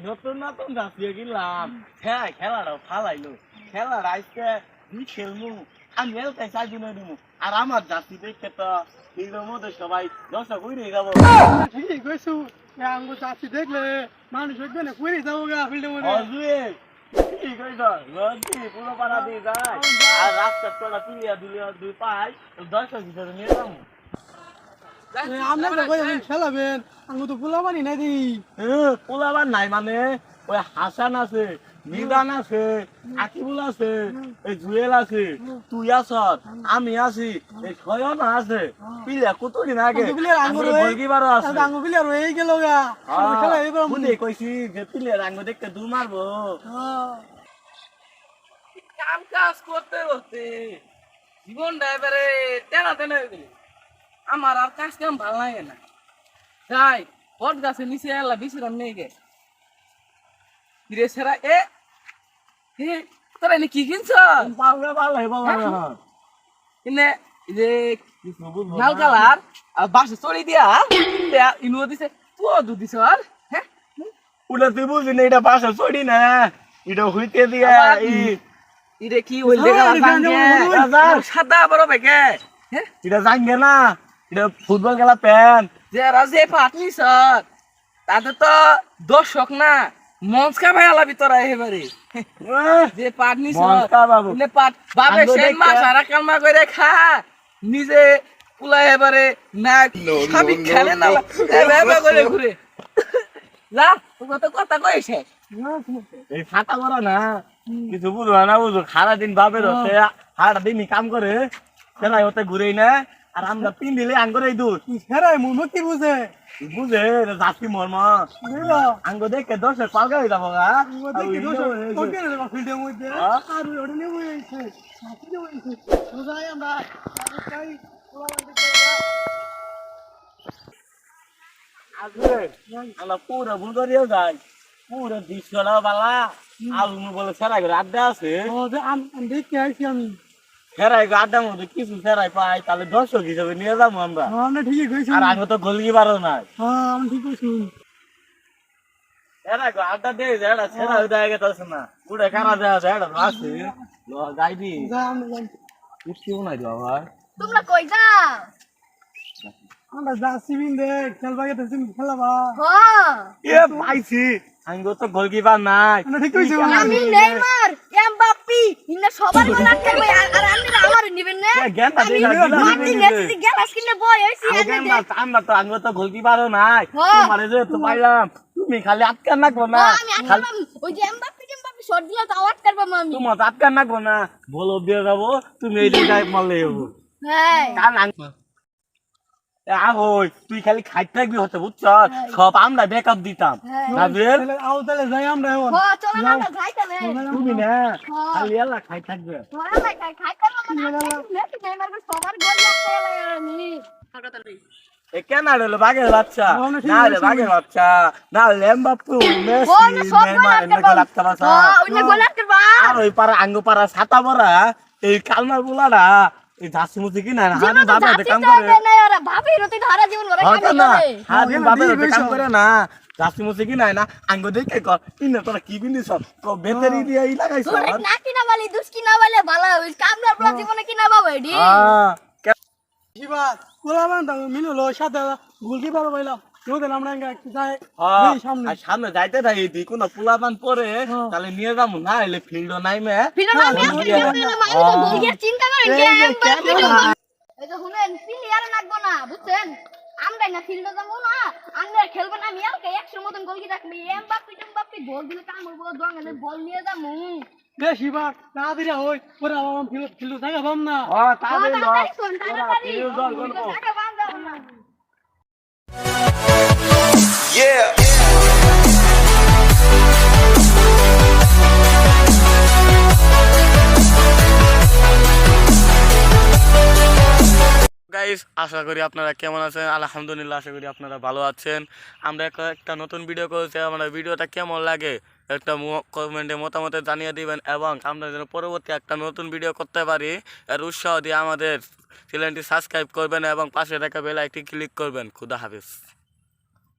নতুন নতুন জাতীয় কিনলাম হ্যাঁ খেলাটাও ফালাইলো খেলার আজকে দুই খেলমু আমি এলকাই চাই দিনে দিমু আর আমার জাতি দেখে তো ফিল্ডের মধ্যে সবাই দর্শক উড়ে যাবো ঠিক কইছু আঙ্গু চাষি দেখলে মানুষ হইবে না কইরে যাবো গা ফিল্ডের মধ্যে হজুয়ে ঠিক কইছ রদি পুরো পাড়া দিয়ে যায় আর রাস্তার তোলা তুলিয়া দিলে দুই পাই দর্শক হিসেবে নিয়ে যাবো আমরা তো কইবেন খেলাবেন আঙ্গু তো ফুলাবানি নাই দি পোলাবার নাই মানে ওই হাসান আছে নিদান আছে আকিবুল আছে এই জুয়েল আছে তুই আছ আমি আছি এই ছয়ন আছে পিলা কতদিন আগে বলগিবারও আছে আঙ্গু পিলে রয়ে গেল গা খেলা এবার বুঝে কইছি যে পিলের আঙ্গ দেখতে দু মারবো কাম কাজ করতে করতে জীবনটা এবারে টেনা টেনে হয়ে গেল আমার আর কাজ কাম ভালো লাগে না যাই বট গাছের নিচে এলা বিশ্রাম নেই গে কিরে সেরা এ তোরা এনে কি কিনছ ইনে যে লাল কালার আর বাসে চড়ি দিয়া ইনুও দিছে তুও দু দিছ আর হ্যাঁ ওটা তুই বুঝলি না এটা বাসা চড়ি না এটা হইতে দিয়া ইরে কি হইল সাদা বড় বেকে হ্যাঁ এটা জাঙ্গে না এটা ফুটবল খেলা প্যান যে রাজে পাটনি স্যার তাতে তো দর্শক না মঞ্চ কামাই আলাবি তোরা এবারে যে পাটনি স্যার পাট বাবে সেই মাছ আর কালমা করে খা নিজে পুলা এবারে না খাবি খেলে না এভাবে করে ঘুরে যা তো কথা কইছে এই ফাটা বড় না কিছু বুঝবা না বুঝো সারা দিন বাপের হচ্ছে সারা দিনই কাম করে সেলাই হতে ঘুরেই না আর আমরা পিন দিলে আঙ্গরেই দূর হেরাই মুনো কি বুঝে বুঝে জাতি মর্ম আঙ্গ দেখে দর্শক পালগা হয়ে যাবো গা দেখি দোষ কোন ফিল্ডের মধ্যে আর ওটা নিয়ে বইছে সাথে বইছে বুঝাই আমরা চাই আজকে আমরা পুরো ভুল করিও যাই পুরো দৃশ্যটা বালা আলু বলে সেরাই করে আড্ডা আছে আমি দেখতে আইছি আমি সেরাই আড্ডার মধ্যে কিছু সেরাই পাই তাহলে দর্শক হিসেবে নিয়ে যাবো আমরা আমরা ঠিকই কইছি আর আগে তো গোলকিপারও নাই আমি ঠিক কইছি সেরাই আড্ডা দিয়ে এটা সেরা হয়ে যায় গেছে না উড়ে কারা দেওয়া যায় এটা আছে যাইবি কিউ নাই দেওয়া ভাই তোমরা কই যাও আমরা যাচ্ছি বিন্দে খেলবা গেতেছি খেলাবা এ পাইছি আমি তো গোলকিপার নাই আমরা ঠিক কইছি আমি নেইমার এমবাপ্পি ইন্না সবার গোল করবে আর আপনি আমার নিবেন না গেমটা দেখা মাটি নেছি গ্যালাস কিনে বই হইছি আমরা তো আঙ্গ তো গোলকিপারও নাই তোমারে যে তো পাইলাম তুমি খালি আটকান নাকবো না ওই যে এমবাপ্পি শট দিলা তো আউট করব আমি তোমার আটকান নাকবো না বল দিয়ে যাবো তুমি এই জায়গায় মারলে হবো হ্যাঁ কান আহই তুই খালি খাইতে থাকবি হতে বুঝছ সব আমরা ব্যাকআপ দিতাম নাজেল আও তাহলে যাই আমরা এখন চলো না যাইতে নে তুমি না খালি এলা খাই থাকবে তোরা খাই করব না নেইমার সবার গোল লাগতে আমি এ কেন রে বাগের বাচ্চা না রে বাগের বাচ্চা না এমবাপ্পে মেসি নেইমার এনে গোল লাগতে বাসা ওইনে গোল লাগতে বা আর ওই পারা আঙ্গ পারা ছাতা বড়া এই কালমার বুলারা এই জাসি মুসি কি না হাতে বাবা কাম করে না ওরা ভাবি রতি ধারা জীবন ওরা কাম করে হাতে বাবা কাম করে না জাসি মুসি কি না আঙ্গ দেখে কর ইনে তোরা কি বিনিস তো বেতারি দিয়ে ই লাগাইছ তোরা না কিনা বলি দুস কিনা বলে ভালো হইস কামনার পুরো জীবনে কিনা বাবা এডি জিবা কোলাবান দাও মিললো সাথে গোলকিপার বইলাম নদে আমরা যাই সামনে সামনে যাইতে থাকি তুই কোন পোলাপান পরে তাহলে নিয়ে যাবো না এলে ফিল্ড নাই মে ফিল্ড নাই গোলিয়ার চিন্তা করেন এই তো শুনেন প্লেয়ার লাগবো না বুঝছেন আমরা না ফিল্ডে যাবো না আমরা খেলবো না আমি আলকে 100 মতন গোল কি রাখবি এমবাপ্পি গোল দিলে কাম হবো দঙ্গে বল নিয়ে যামু বেশি বার না দিরা হই পরে আমার ফিল্ড থাকা বাম না তাড়াতাড়ি Yeah. গাইস আশা করি আপনারা কেমন আছেন আলহামদুলিল্লাহ আশা করি আপনারা ভালো আছেন আমরা একটা নতুন ভিডিও করেছি আমরা ভিডিওটা কেমন লাগে একটা কমেন্টে মতামত জানিয়ে দিবেন এবং আমরা যেন পরবর্তী একটা নতুন ভিডিও করতে পারি এর উৎসাহ দিয়ে আমাদের চ্যানেলটি সাবস্ক্রাইব করবেন এবং পাশে থাকা বেল আইকনটি ক্লিক করবেন খুদা হাফেজ।